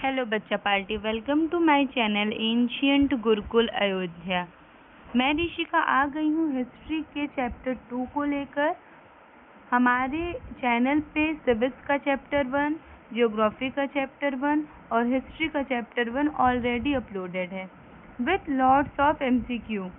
Hello बच्चा party, welcome to my channel ancient gurukul Ayodhya. मैं ऋषिका आ गई हूँ हिस्ट्री के चैप्टर 2 को लेकर। हमारे चैनल पे सिविक्स का चैप्टर 1, ज्योग्राफी का चैप्टर 1 और हिस्ट्री का चैप्टर 1 ऑलरेडी अपलोडेड है विथ लॉट्स ऑफ MCQ।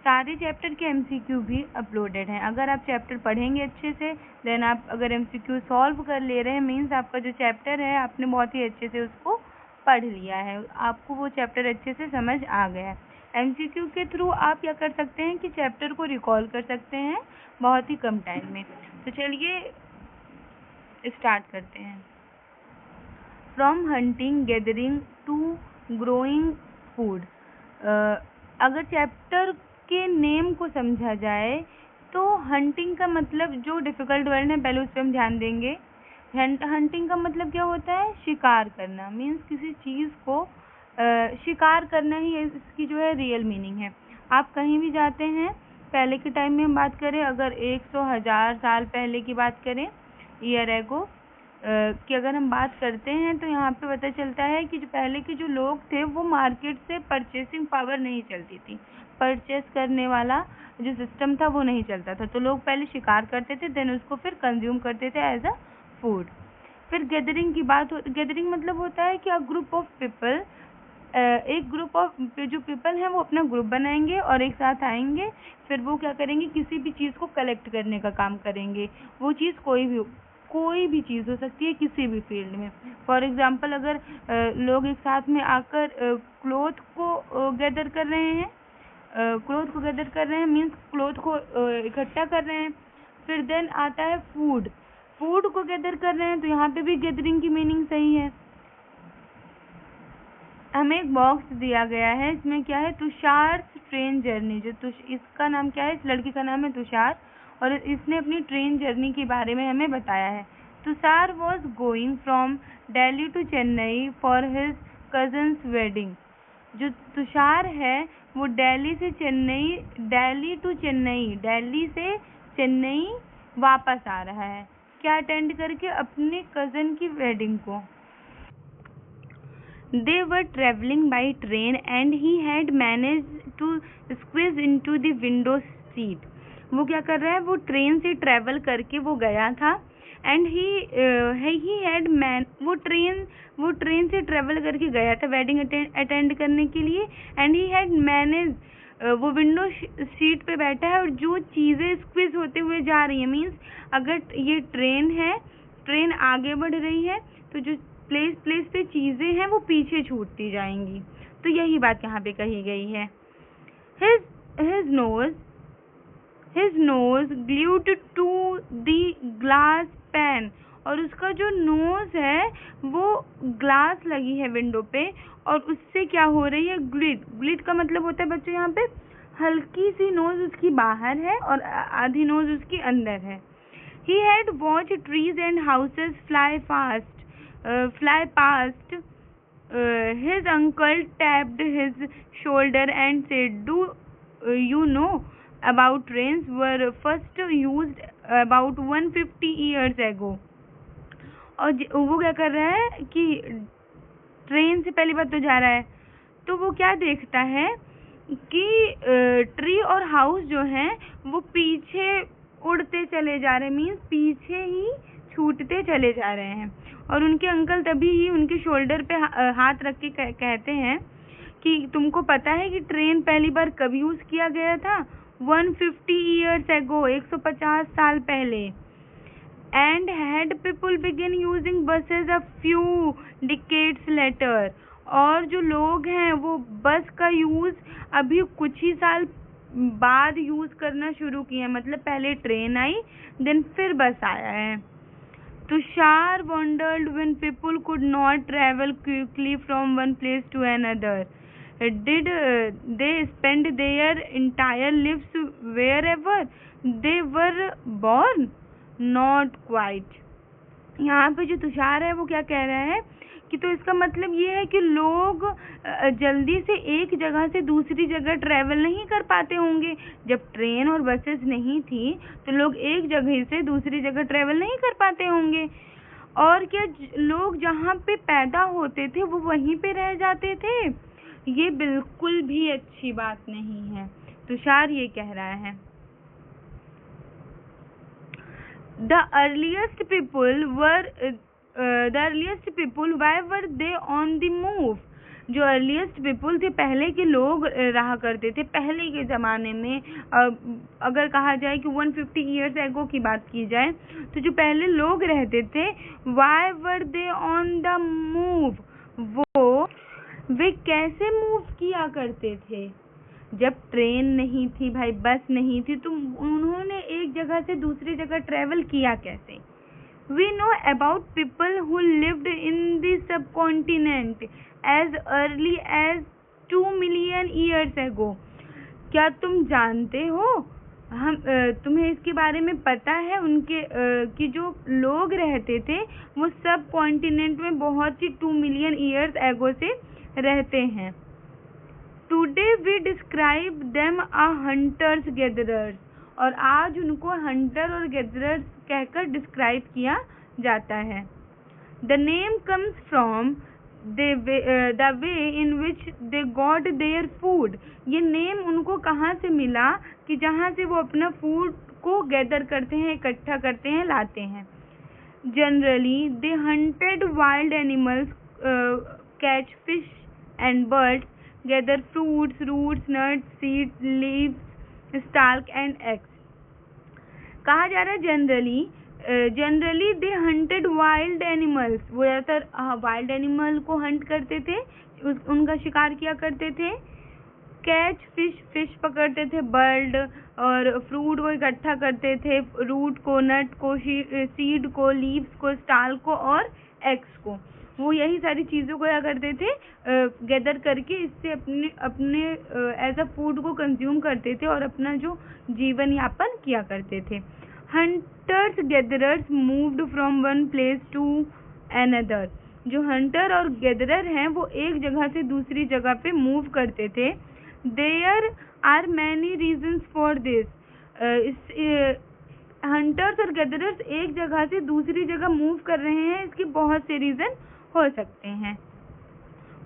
सारे चैप्टर के MCQ भी अपलोडेड हैं। अगर आप चैप्टर पढ़ेंगे अच्छे से, देन आप अगर MCQ सॉल्व कर ले रहे हैं, मीन्स आपका जो चैप्टर है आपने बहुत ही अच्छे से उसको पढ़ लिया है, आपको वो चैप्टर अच्छे से समझ आ गया है। MCQ के थ्रू आप क्या कर सकते हैं कि चैप्टर को रिकॉल कर सकते हैं बहुत ही कम टाइम में। तो चलिए स्टार्ट करते हैं। From hunting gathering to growing food. अगर चैप्टर के नेम को समझा जाए तो हंटिंग का मतलब, जो डिफिकल्ट वर्ड है पहले उस पर हम ध्यान देंगे। हंटिंग का मतलब क्या होता है? शिकार करना। मीन्स किसी चीज़ को शिकार करना ही इसकी जो है रियल मीनिंग है। आप कहीं भी जाते हैं, पहले के टाइम में हम बात करें, अगर 100,000 साल पहले की बात करें, ईयर एगो कि अगर हम बात करते हैं तो यहाँ पे पता चलता है कि जो पहले के जो लोग थे वो मार्केट से परचेसिंग पावर नहीं चलती थी, परचेस करने वाला जो सिस्टम था वो नहीं चलता था। तो लोग पहले शिकार करते थे, देन उसको फिर कंज्यूम करते थे एज अ फूड। फिर गैदरिंग की बात हो, गैदरिंग मतलब होता है कि अ ग्रुप ऑफ पीपल, एक ग्रुप ऑफ जो पीपल हैं वो अपना ग्रुप बनाएंगे और एक साथ आएंगे, फिर वो क्या करेंगे, किसी भी चीज़ को कलेक्ट करने का काम करेंगे। वो चीज़ कोई भी चीज़ हो सकती है, किसी भी फील्ड में। फॉर एग्जांपल, अगर लोग एक साथ में आकर क्लोथ को गैदर कर रहे हैं, मीन्स क्लोथ को इकट्ठा कर रहे हैं। फिर देन आता है फूड को गैदर कर रहे हैं, तो यहाँ पे भी गैदरिंग की मीनिंग सही है। हमें एक बॉक्स दिया गया है, इसमें क्या है, तुषार ट्रेन जर्नी। इसका नाम क्या है? इस लड़की का नाम है तुषार और इसने अपनी ट्रेन जर्नी के बारे में हमें बताया है। Tushar was going from Delhi to Chennai for his cousin's wedding. जो तुषार है वो दिल्ली से चेन्नई वापस आ रहा है, क्या अटेंड करके? अपने कजन की वेडिंग को। They were traveling by train and he had managed to squeeze into the window seat. वो क्या कर रहा है? वो ट्रेन से ट्रेवल करके वो गया था एंड वो ट्रेन से ट्रेवल करके गया था वेडिंग अटेंड करने के लिए। एंड ही हैड मैनेज, वो विंडो सीट पे बैठा है और जो चीज़ें स्क्विज होते हुए जा रही है, मीन्स अगर ये ट्रेन है, ट्रेन आगे बढ़ रही है तो जो प्लेस पे चीज़ें हैं वो पीछे छूटती जाएंगी। तो यही बात यहाँ पे कही गई है। His nose glued to the glass pane, और उसका जो नोज है वो ग्लास लगी है विंडो पे और उससे क्या हो रही है? ग्लिड का मतलब होता है बच्चों यहाँ पे हल्की सी नोज उसकी बाहर है और आधी नोज उसकी अंदर है। He had watched trees and houses fly past. His uncle tapped his shoulder and said, "Do you know about trains were first used about 150 years ago." और वो क्या कर रहा है कि ट्रेन से पहली बात तो जा रहा है, तो वो क्या देखता है कि ट्री और हाउस जो हैं वो पीछे उड़ते चले जा रहे हैं, मीन्स पीछे ही छूटते चले जा रहे हैं। और उनके अंकल तभी ही उनके शोल्डर पे हाथ रख के कहते हैं कि तुमको पता है कि ट्रेन पहली बार कब यूज़ किया गया था? 150 years ago, 150 साल पहले। And had people begin using buses a few decades later, और जो लोग हैं वो बस का यूज़ अभी कुछ ही साल बाद यूज़ करना शुरू किए, मतलब पहले ट्रेन आई देन फिर बस आया है। Tushar wondered when people could not travel quickly from one place to another. Did they spend their entire lives wherever they were born? Not quite. यहाँ पे जो तुषार है वो क्या कह रहा है कि तो इसका मतलब ये है कि लोग जल्दी से एक जगह से दूसरी जगह ट्रैवल नहीं कर पाते होंगे। जब ट्रेन और बसेस नहीं थी तो लोग एक जगह से दूसरी जगह ट्रैवल नहीं कर पाते होंगे। और क्या लोग जहाँ पे पैदा होते थे वो वहीं पे रह जाते थे? ये बिल्कुल भी अच्छी बात नहीं है। तुषार ये कह रहा है। The earliest people why were they on the move? जो अर्लीस्ट पीपुल थे, पहले के लोग रहा करते थे पहले के ज़माने में। अगर कहा जाए कि 150 ईयर्स एगो की बात की जाए तो जो पहले लोग रहते थे, why were they on the move, वे कैसे मूव किया करते थे? जब ट्रेन नहीं थी भाई, बस नहीं थी, तो उन्होंने एक जगह से दूसरी जगह ट्रेवल किया कैसे? We know about people who lived in the subcontinent as early as 2 million years ago. क्या तुम जानते हो, तुम्हें इसके बारे में पता है उनके कि जो लोग रहते थे वो सब कॉन्टिनेंट में बहुत ही 2 मिलियन ईयर्स एगो से रहते हैं। Today we describe them as hunters gatherers, और आज उनको हंटर और गैदरर्स कहकर डिस्क्राइब किया जाता है। The name comes from the way in which they got their food. ये नेम उनको कहाँ से मिला कि जहाँ से वो अपना फूड को गैदर करते हैं, इकट्ठा करते हैं, लाते हैं। Generally they hunted wild animals, catch fish and birds, gather fruits, roots, nuts, seeds, leaves, stalk and eggs. कहा जा रहा है generally they hunted wild animals, वो ज़्यादातर वाइल्ड एनिमल को हंट करते थे, उनका शिकार किया करते थे। कैच फिश पकड़ते थे, बर्ड और फ्रूट को इकट्ठा करते थे, रूट को, नट को, सीड को, लीव्स को, स्टाल को और एग्स को। वो यही सारी चीज़ों को क्या करते थे, गैदर करके इससे अपने एज अ फूड को कंज्यूम करते थे और अपना जो जीवन यापन किया करते थे। Hunters gatherers moved from one place to another. जो हंटर और गैदरर हैं वो एक जगह से दूसरी जगह पे मूव करते थे। There are many reasons for this. Hunters और गैदरर्स एक जगह से दूसरी जगह मूव कर रहे हैं, इसके बहुत से रीजन हो सकते हैं।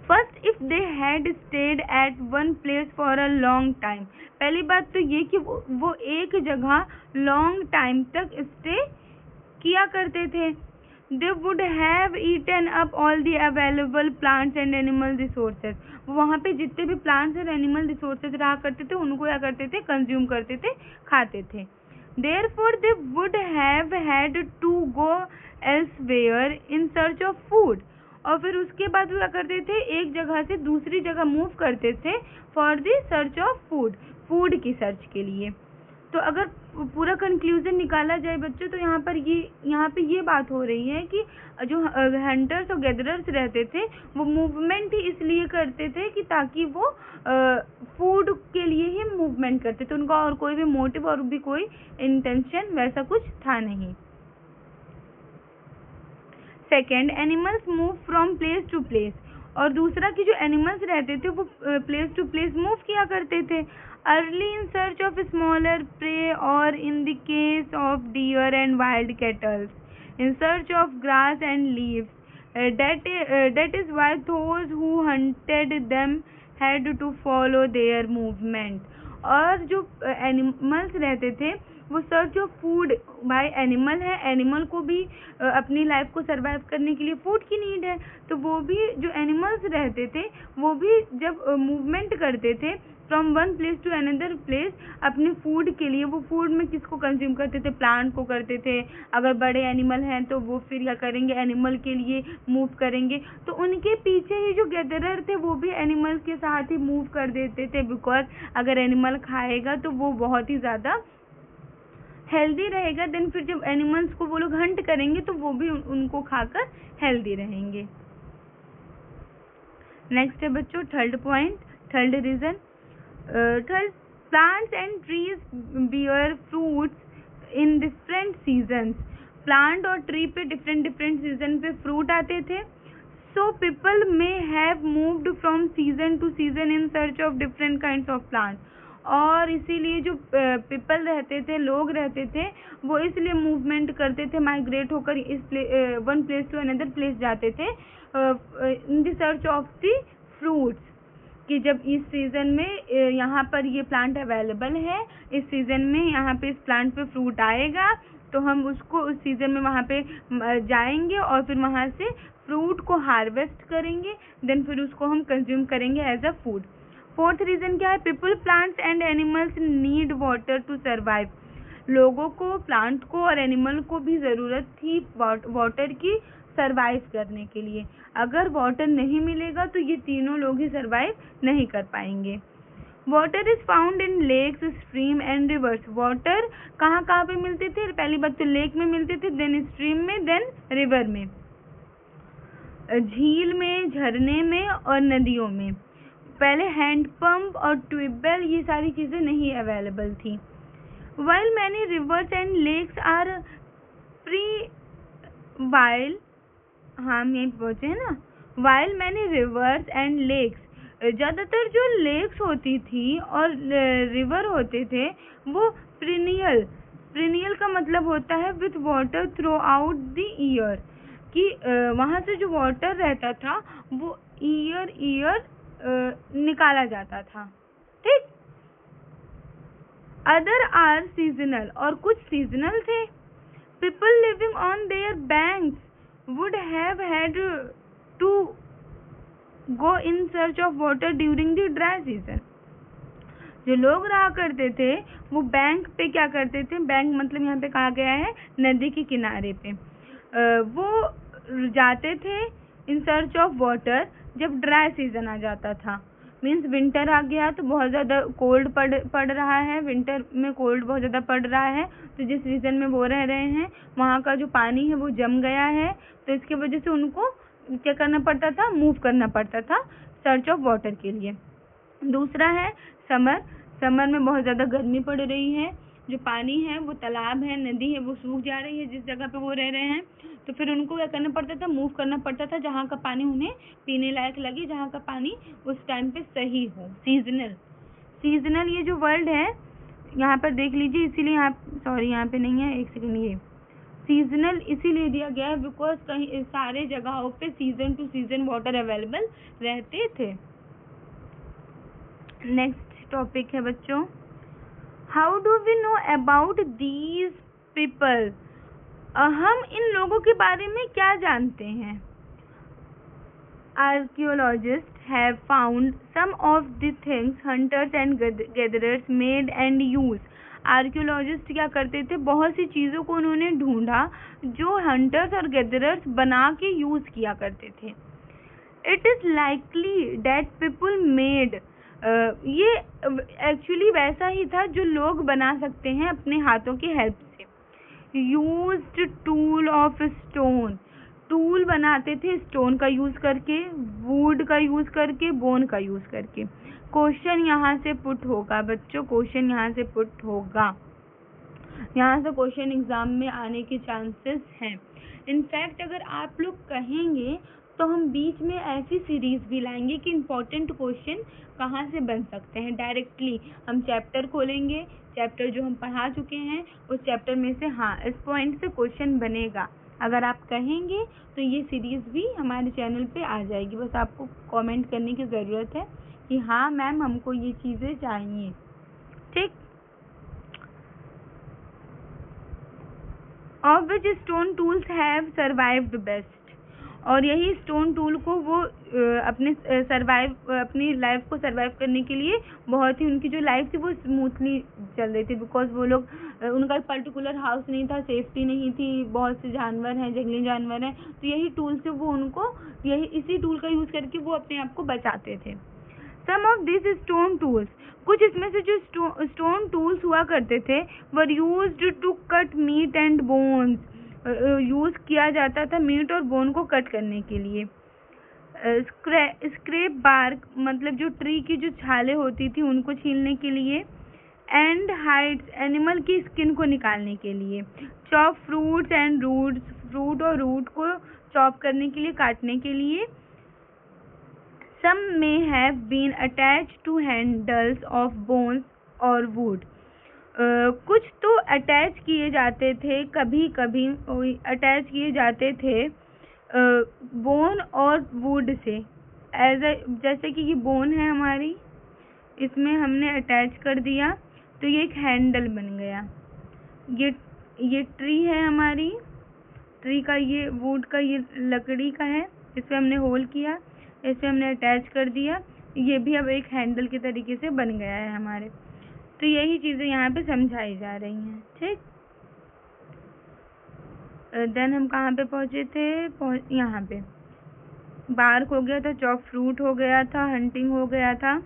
First, if they had stayed at one place for a long time. पहली बात तो ये कि वो एक जगह लॉन्ग टाइम तक स्टे किया करते थे। They would have eaten up all the available plants and animal resources. वहाँ पे जितने भी प्लांट्स और एनिमल रिसोर्सेज रहा करते थे उनको क्या करते थे, कंज्यूम करते थे, खाते थे। Therefore they would have had to go elsewhere in search of food. और फिर उसके बाद वो क्या करते थे, एक जगह से दूसरी जगह मूव करते थे for the search of food की सर्च के लिए। तो अगर पूरा कंक्लूजन निकाला जाए बच्चों, तो यहाँ पे ये बात हो रही है कि जो हंटर्स और गैदरर्स रहते थे वो मूवमेंट ही इसलिए करते थे कि ताकि वो फूड के लिए ही मूवमेंट करते थे, उनका और कोई भी मोटिव और भी कोई इंटेंशन वैसा कुछ था नहीं। Second, animals move from place to place. और दूसरा कि जो एनिमल्स रहते थे वो प्लेस टू प्लेस मूव किया करते थे। Early in search of smaller prey और in the case of deer and wild cattles in search of grass and leaves. that is why those who hunted them had to follow their movement. और जो animals रहते थे वो search of food, भाई animal है, animal को भी अपनी लाइफ को सरवाइव करने के लिए फूड की नीड है, तो वो भी जो एनिमल्स रहते थे वो भी जब मूवमेंट करते थे from one place to another place अपने फूड के लिए, वो फूड में किसको कंज्यूम करते थे, प्लांट को करते थे। अगर बड़े एनिमल हैं तो वो फिर क्या करेंगे, एनिमल के लिए मूव करेंगे। तो उनके पीछे ही जो गैदरर थे वो भी एनिमल्स के साथ ही मूव कर देते थे, बिकॉज अगर एनिमल खाएगा तो वो बहुत ही ज़्यादा हेल्दी रहेगा। देन फिर जब एनिमल्स को वो लोग हंट करेंगे तो वो भी उनको खाकर हेल्दी रहेंगे। नेक्स्ट है बच्चों third point, third reason. Third, plants and trees bear fruits in different seasons. Plant और ट्री पे डिफरेंट सीजन पे फ्रूट आते थे। So people may have moved from season to season in search of different kinds of plants. और इसीलिए जो people रहते थे, लोग रहते थे, वो इसलिए मूवमेंट करते थे, माइग्रेट होकर इस one place to another place जाते थे in the search of the fruits, कि जब इस सीज़न में यहाँ पर ये प्लांट अवेलेबल है, इस सीज़न में यहाँ पे इस प्लांट पे फ्रूट आएगा, तो हम उसको उस सीज़न में वहाँ पे जाएंगे और फिर वहाँ से फ्रूट को हार्वेस्ट करेंगे, देन फिर उसको हम कंज्यूम करेंगे as a food. Fourth reason क्या है? People, plants and animals need water to survive. लोगों को, प्लांट को और एनिमल को भी ज़रूरत थी वाटर की सर्वाइव करने के लिए। अगर वाटर नहीं मिलेगा तो ये तीनों लोग ही सर्वाइव नहीं कर पाएंगे। Water is found in lakes, stream and rivers. Water कहाँ कहाँ पे मिलते थे? पहली बात तो लेक में मिलते थे, देन स्ट्रीम में, देन रिवर में, झील में, झरने में और नदियों में। पहले हैंडपंप और ट्यूबवेल ये सारी चीज़ें नहीं अवेलेबल थी। While many rivers and lakes are while हम यहीं पहुँचे हैं ना, while many rivers and lakes, ज़्यादातर जो लेक्स होती थी और रिवर होते थे वो पेरिनियल का मतलब होता है with water through out the year, कि वहाँ से जो वाटर रहता था वो ईयर निकाला जाता था। ठीक। अदर आर सीजनल, और कुछ सीजनल थे। People living on their banks would have had to go in search of water during the dry season. जो लोग रहा करते थे वो बैंक पे क्या करते थे? बैंक मतलब यहाँ पे कहा गया है नदी के किनारे पे, वो जाते थे इन सर्च ऑफ वाटर जब ड्राई सीजन आ जाता था। मीन्स विंटर आ गया तो बहुत ज़्यादा कोल्ड पड़ रहा है, विंटर में कोल्ड बहुत ज़्यादा पड़ रहा है, तो जिस रीजन में वो रह रहे हैं वहाँ का जो पानी है वो जम गया है, तो इसकी वजह से उनको क्या करना पड़ता था? मूव करना पड़ता था सर्च ऑफ वाटर के लिए। दूसरा है समर। समर में बहुत ज़्यादा गर्मी पड़ रही है, जो पानी है वो तालाब है, नदी है, वो सूख जा रही है जिस जगह पे वो रह रहे हैं, तो फिर उनको क्या करना पड़ता था? मूव करना पड़ता था जहाँ का पानी उन्हें पीने लायक लगे, जहाँ का पानी उस टाइम पे सही हो। सीजनल ये जो वर्ड है यहाँ पर देख लीजिए, इसीलिए यहाँ पे नहीं है, एक सेकंड, ये सीजनल इसीलिए दिया गया है बिकॉज कहीं सारे जगहों पे season to season water available रहते थे। नेक्स्ट टॉपिक है बच्चों, how do we know about these people? हम इन लोगों के बारे में क्या जानते हैं? Archaeologists have found some of the things hunters and gatherers made and used. Archaeologist क्या करते थे? बहुत सी चीज़ों को उन्होंने ढूंढा जो हंटर्स और गैदरर्स बना के यूज़ किया करते थे। It is likely that people made, ये एक्चुअली वैसा ही था जो लोग बना सकते हैं अपने हाथों की हेल्प से। Used tool of stone, tool बनाते थे स्टोन का यूज़ करके, वुड का यूज़ करके, बोन का यूज़ करके। क्वेश्चन यहाँ से पुट होगा बच्चों, क्वेश्चन यहाँ से पुट होगा, यहाँ से क्वेश्चन एग्जाम में आने के चांसेस हैं। इनफैक्ट अगर आप लोग कहेंगे तो हम बीच में ऐसी सीरीज भी लाएंगे कि इम्पोर्टेंट क्वेश्चन कहाँ से बन सकते हैं। डायरेक्टली हम चैप्टर खोलेंगे, चैप्टर जो हम पढ़ा चुके हैं उस चैप्टर में से हाँ इस पॉइंट से क्वेश्चन बनेगा। अगर आप कहेंगे तो ये सीरीज़ भी हमारे चैनल पे आ जाएगी, बस आपको कमेंट करने की ज़रूरत है कि हाँ मैम हमको ये चीज़ें चाहिए। ठीक। Of which stone tools have survived best, और यही स्टोन टूल को वो अपनी लाइफ को सर्वाइव करने के लिए बहुत ही, उनकी जो लाइफ थी वो स्मूथली चल रही थी, बिकॉज वो लोग, उनका पर्टिकुलर हाउस नहीं था, सेफ्टी नहीं थी, बहुत से जानवर हैं, जंगली जानवर हैं, तो यही टूल से वो उनको इसी टूल का यूज़ करके वो अपने आप को बचाते थे। Some of this stone tools, कुछ इसमें से जो स्टोन टूल्स हुआ करते थे were used to cut meat and bones, use किया जाता था मीट और बोन को कट करने के लिए। स्क्रैप बार्क मतलब जो ट्री की जो छाले होती थी उनको छीलने के लिए। एंड हाइड्स एनिमल की स्किन को निकालने के लिए। Chop fruits and roots, fruit और रूट को चॉप करने के लिए, काटने के लिए। Some may have been attached to handles of bones और वुड। कुछ तो अटैच किए जाते थे, कभी कभी अटैच किए जाते थे बोन और वुड से, जैसे कि ये बोन है हमारी, इसमें हमने अटैच कर दिया तो ये एक हैंडल बन गया। ये ट्री है हमारी, ट्री का ये वुड का ये लकड़ी का है, इसमें हमने होल किया, इसमें हमने अटैच कर दिया, ये भी अब एक हैंडल के तरीके से बन गया है हमारे। तो यही चीज़ें यहाँ पे समझाई जा रही हैं। ठीक, देन हम कहाँ पे पहुँचे थे? यहाँ पे बार्क हो गया था, चॉप फ्रूट हो गया था, हंटिंग हो गया था,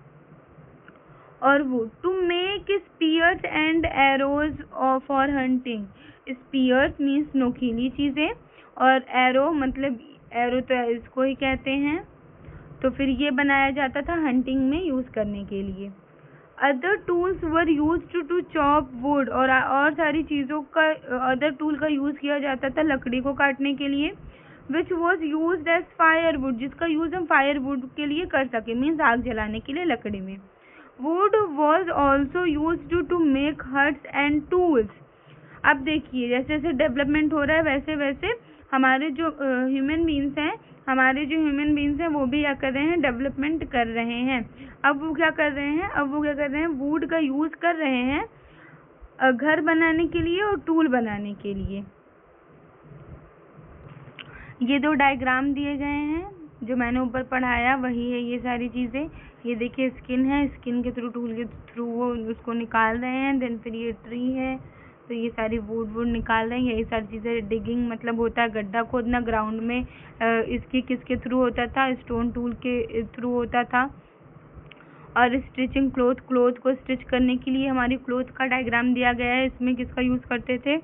और वो to make spears and arrows for hunting. Spears means नोकीली चीज़ें, और एरो मतलब एरो तो इसको ही कहते हैं। तो फिर ये बनाया जाता था हंटिंग में यूज़ करने के लिए। Other tools were used to chop wood, और सारी चीज़ों का अदर टूल का यूज़ किया जाता था लकड़ी को काटने के लिए। Which was use as firewood, जिसका यूज़ हम फायरवुड के लिए कर सके, मीन्स आग जलाने के लिए लकड़ी में। Wood was also used to make huts and tools. अब देखिए जैसे जैसे डेवलपमेंट हो रहा है वैसे वैसे हमारे जो ह्यूमन बींग्स हैं वो भी क्या कर रहे हैं? डेवलपमेंट कर रहे हैं। अब वो क्या कर रहे हैं? वुड का यूज़ कर रहे हैं घर बनाने के लिए और टूल बनाने के लिए। ये दो डायग्राम दिए गए हैं जो मैंने ऊपर पढ़ाया, वही है ये सारी चीज़ें। ये देखिए स्किन है, स्किन के थ्रू, टूल के थ्रू वो उसको निकाल रहे हैं। देन फिर ये ट्री है, तो ये सारी वुड निकाल रहे हैं। यही सारी चीज़ें। डिगिंग मतलब होता है गड्ढा खोदना ग्राउंड में। इसकी किसके थ्रू होता था? स्टोन टूल के थ्रू होता था। और स्टिचिंग क्लोथ को स्टिच करने के लिए हमारी क्लोथ का डायग्राम दिया गया है। इसमें किसका यूज़ करते थे?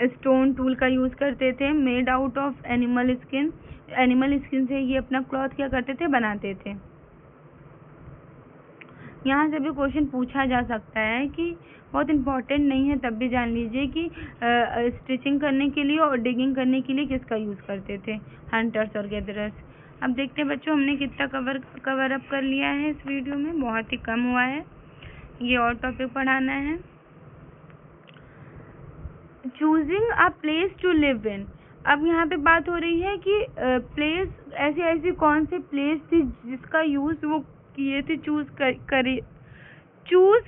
स्टोन टूल का यूज़ करते थे। Made out of animal skin, animal skin से ये अपना क्लॉथ क्या करते थे? बनाते थे। यहाँ से भी क्वेश्चन पूछा जा सकता है कि बहुत इम्पोर्टेंट नहीं है, तब भी जान लीजिए कि स्टिचिंग करने के लिए और डिगिंग करने के लिए किसका यूज़ करते थे? हंटर्स और गैदरर्स। अब देखते हैं बच्चों हमने कितना कवर अप कर लिया है इस वीडियो में। बहुत ही कम हुआ है, ये और टॉपिक पढ़ाना है। Choosing a place to live in. अब यहाँ पे बात हो रही है कि प्लेस, ऐसी कौन सी प्लेस थी जिसका यूज़ वो किए थे, चूज़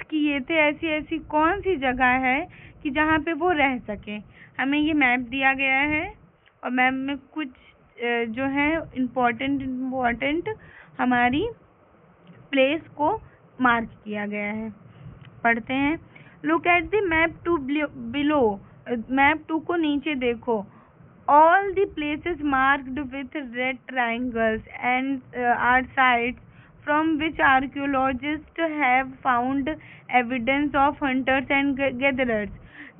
किए थे, ऐसी कौन सी जगह है कि जहाँ पे वो रह सके। हमें ये मैप दिया गया है और मैप में कुछ जो है इम्पोर्टेंट हमारी प्लेस को मार्क किया गया है। पढ़ते हैं। Look at the map two below. Map 2 को नीचे देखो। All the places marked with red triangles and are sites from which archaeologists have found evidence of hunters and gatherers.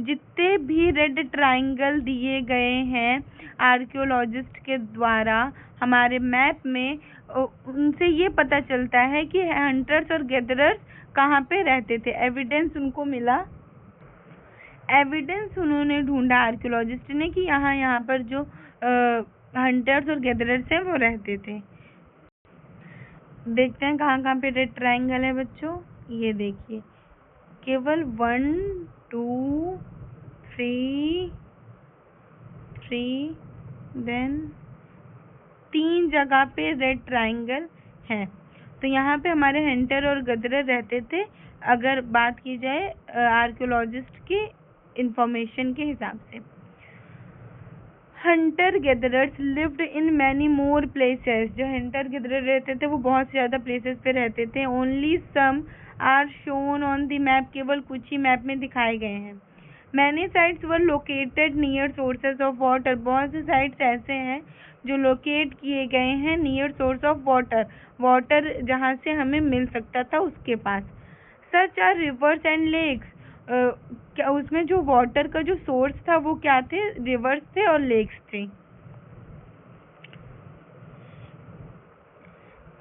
जितने भी रेड ट्राइंगल दिए गए हैं आर्कियोलॉजिस्ट के द्वारा हमारे मैप में, उनसे ये पता चलता है कि हंटर्स और गैदरर्स कहाँ पे रहते थे। एविडेंस उनको मिला, एविडेंस उन्होंने ढूंढा आर्कियोलॉजिस्ट ने कि यहाँ पर जो हंटर्स और गैदरर्स हैं वो रहते थे। देखते हैं कहाँ पे रेड ट्राइंगल है बच्चों। ये देखिए केवल 1 2 3 देन 3 जगह पे रेड ट्राइंगल है। तो यहाँ पे हमारे हंटर और गैदरर रहते थे, अगर बात की जाए आर्कियोलॉजिस्ट की इंफॉर्मेशन के हिसाब से। Hunter gatherers lived in many more places. जो हंटर गैदरर रहते थे वो बहुत ज़्यादा प्लेसेस पे रहते थे। Only some are shown on the map, केवल कुछ ही मैप में दिखाए गए हैं। Many sites were located near sources of water. बहुत से साइट्स ऐसे हैं जो लोकेट किए गए हैं नियर सोर्स ऑफ वाटर जहाँ से हमें मिल सकता था उसके पास। Such are rivers and lakes. क्या उसमें जो वाटर का जो सोर्स था वो क्या थे? रिवर्स थे और लेक्स थे।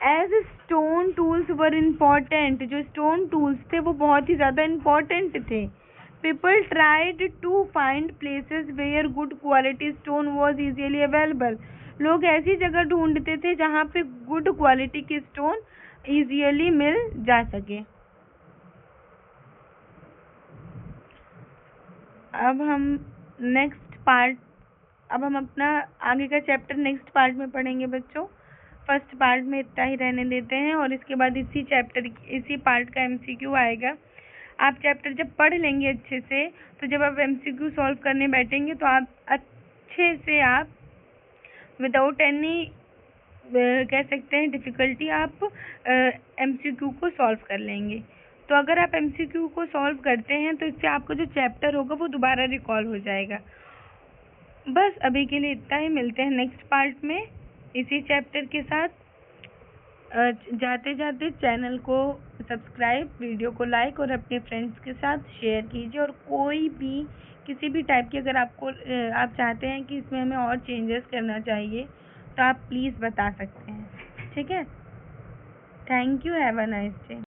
As stone tools were important. जो स्टोन टूल्स थे वो बहुत ही ज़्यादा इम्पोर्टेंट थे। People tried to find places where good quality stone was easily available. लोग ऐसी जगह ढूंढते थे जहाँ पे गुड क्वालिटी की स्टोन इजीली मिल जा सके। अब हम अपना आगे का चैप्टर नेक्स्ट पार्ट में पढ़ेंगे बच्चों। फर्स्ट पार्ट में इतना ही रहने देते हैं और इसके बाद इसी पार्ट का एमसीक्यू आएगा। आप चैप्टर जब पढ़ लेंगे अच्छे से, तो जब आप एमसीक्यू सॉल्व करने बैठेंगे तो आप अच्छे से आप विदाउट एनी कह सकते हैं डिफ़िकल्टी आप एमसीक्यू को सॉल्व कर लेंगे। तो अगर आप एमसीक्यू को सॉल्व करते हैं तो इससे आपका जो चैप्टर होगा वो दोबारा रिकॉल हो जाएगा। बस अभी के लिए इतना ही, मिलते हैं नेक्स्ट पार्ट में इसी चैप्टर के साथ। जाते जाते चैनल को सब्सक्राइब, वीडियो को लाइक और अपने फ्रेंड्स के साथ शेयर कीजिए। और कोई भी किसी भी टाइप की अगर आप चाहते हैं कि इसमें हमें और चेंजेस करना चाहिए तो आप प्लीज़ बता सकते हैं। ठीक है, thank you, have a nice day.